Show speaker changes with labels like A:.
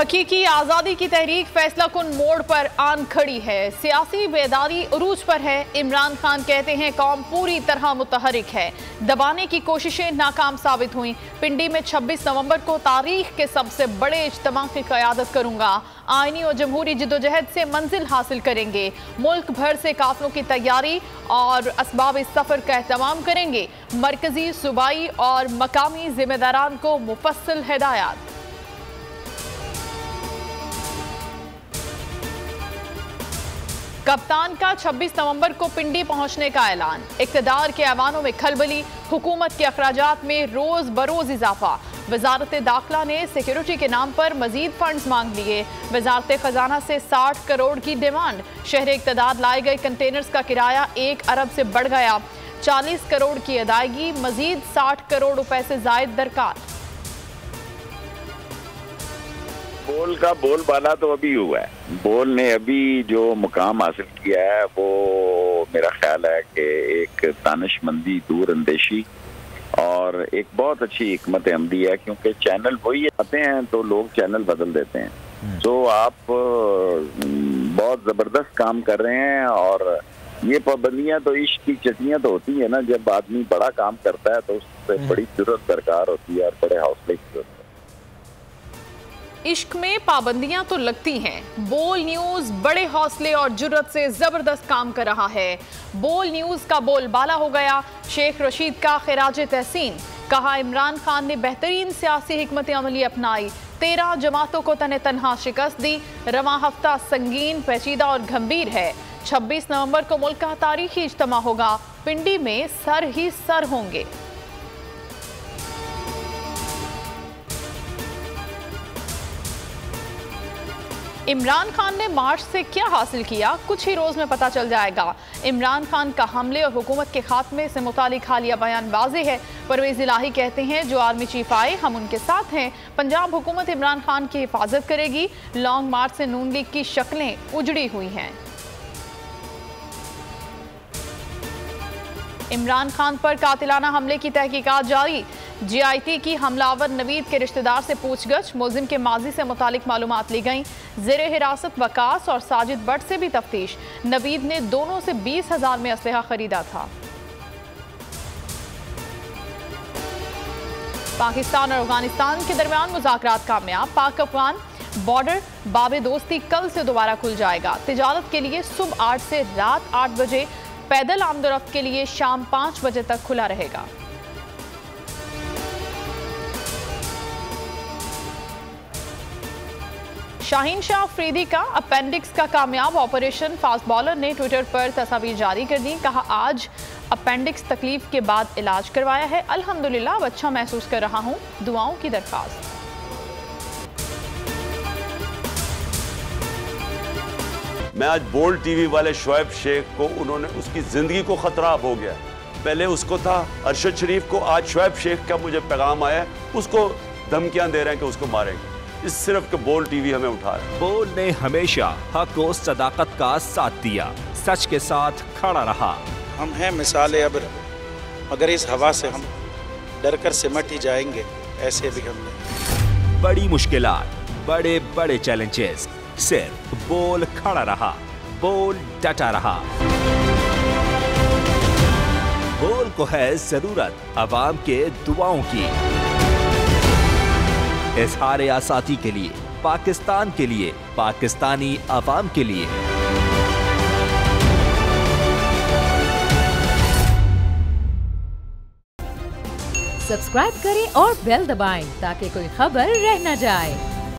A: हकीकी आज़ादी की तहरीक फैसला कुन मोड़ पर आन खड़ी है। सियासी बेदारी उरूज पर है। इमरान खान कहते हैं कौम पूरी तरह मुतहरिक है। दबाने की कोशिशें नाकाम साबित हुई। पिंडी में 26 नवंबर को तारीख के सबसे बड़े इज्तिमा की क़यादत करूंगा। आईनी और जमहूरी जिद्दोजहद से मंजिल हासिल करेंगे। मुल्क भर से काफिलों की तैयारी और असबाब सफ़र का एहतमाम करेंगे। मरकजी, सूबाई और मकामी जिम्मेदारान को मुफस्सिल हिदायत। कप्तान का 26 नवंबर को पिंडी पहुंचने का ऐलान। इक़्तिदार के ऐवानों में खलबली। हुकूमत के अखराजात में रोज बरोज इजाफा। वजारत दाखिला ने सिक्योरिटी के नाम पर मजीद फंड्स मांग लिए। वजारत खजाना से 60 करोड़ की डिमांड। शहर इक़्तिदार लाए गए कंटेनर्स का किराया 1 अरब से बढ़ गया। 40 करोड़ की अदायगी, मजीद 60 करोड़ रुपए से जायद दरकार।
B: बोल का बोलबाला तो अभी हुआ है। बोल ने अभी जो मुकाम हासिल किया है वो मेरा ख्याल है कि एक दानिशमंदी, दूर अंदेशी और एक बहुत अच्छी हिकमत अमली है, क्योंकि चैनल वही आते हैं तो लोग चैनल बदल देते हैं। तो आप बहुत ज़बरदस्त काम कर रहे हैं। और ये पाबंदियां तो इश्क की चटनियां तो होती है ना, जब आदमी बड़ा काम करता है तो उससे बड़ी जरूरत दरकार होती है और बड़े हौसले की जरूरत है।
A: इश्क में पाबंदियां तो लगती हैं। बोल न्यूज बड़े हौसले और जुर्रत से जबरदस्त काम कर रहा है। बोल न्यूज का बोलबाला हो गया। शेख रशीद का खिराज तहसीन। कहा इमरान खान ने बेहतरीन सियासी हिकमत अमली अपनाई। 13 जमातों को तने तनहा शिकस्त दी। रवां हफ्ता संगीन, पेचीदा और गंभीर है। 26 नवंबर को मुल्क का तारीखी इज्तिमा होगा। पिंडी में सर ही सर होंगे। इमरान खान ने मार्च से क्या हासिल किया, कुछ ही रोज में पता चल जाएगा। इमरान खान का हमले और हुकूमत के खात्मे से मुतालिक हालिया बयान वाज़ेह है। परवेज इलाही कहते हैं जो आर्मी चीफ आए हम उनके साथ हैं। पंजाब हुकूमत इमरान खान की हिफाजत करेगी। लॉन्ग मार्च से नून लीग की शक्लें उजड़ी हुई हैं। इमरान खान पर कातिलाना हमले की तहकीकात जारी। GIT की हमलावर नवीद के रिश्तेदार से पूछगछ। मुलजिम के माजी से मुतालिक मालूमात ली गई। ज़ेरे हिरासत वकास और साजिद भट्ट से भी तफ्तीश। नवीद ने दोनों से 20,000 में असलहा खरीदा था। पाकिस्तान और अफगानिस्तान के दरमियान मुज़ाकरात कामयाब। पाक अफगान बॉर्डर बाबे दोस्ती कल से दोबारा खुल जाएगा। तिजारत के लिए सुबह 8 से रात 8 बजे, पैदल आमदोरफ्त के लिए शाम 5 बजे तक खुला रहेगा। शाहीन शाह अफरीदी का अपेंडिक्स का कामयाब ऑपरेशन। फास्ट बॉलर ने ट्विटर पर तस्वीर जारी कर दी। कहा आज अपेंडिक्स तकलीफ के बाद इलाज करवाया है। अल्हम्दुलिल्लाह अब अच्छा महसूस कर रहा हूं। दुआओं की दरख्वास्त।
C: मैं आज बोल्ड टीवी वाले शोएब शेख को, उन्होंने उसकी जिंदगी को खतरा हो गया। पहले उसको था अरशद शरीफ को, आज शोएब शेख का मुझे पैगाम आया, उसको धमकियां दे रहे हैं कि उसको मारेंगे। इस सिर्फ के बोल टीवी हमें उठा रहा है।
D: बोल ने हमेशा हक और सदाकत का साथ दिया, सच के साथ खड़ा रहा।
E: हम हैं मिसाले अब्र, मगर इस हवा से हम डर कर सिमट ही जाएंगे, ऐसे भी हम नहीं।
D: बड़ी मुश्किलात, बड़े बड़े चैलेंजेस, सिर्फ बोल खड़ा रहा, बोल डटा रहा। बोल को है जरूरत अवाम के दुआओं की। इज़हार आसाती के लिए, पाकिस्तान के लिए, पाकिस्तानी अवाम के लिए।
F: सब्सक्राइब करें और बेल दबाएं ताकि कोई खबर रह न जाए।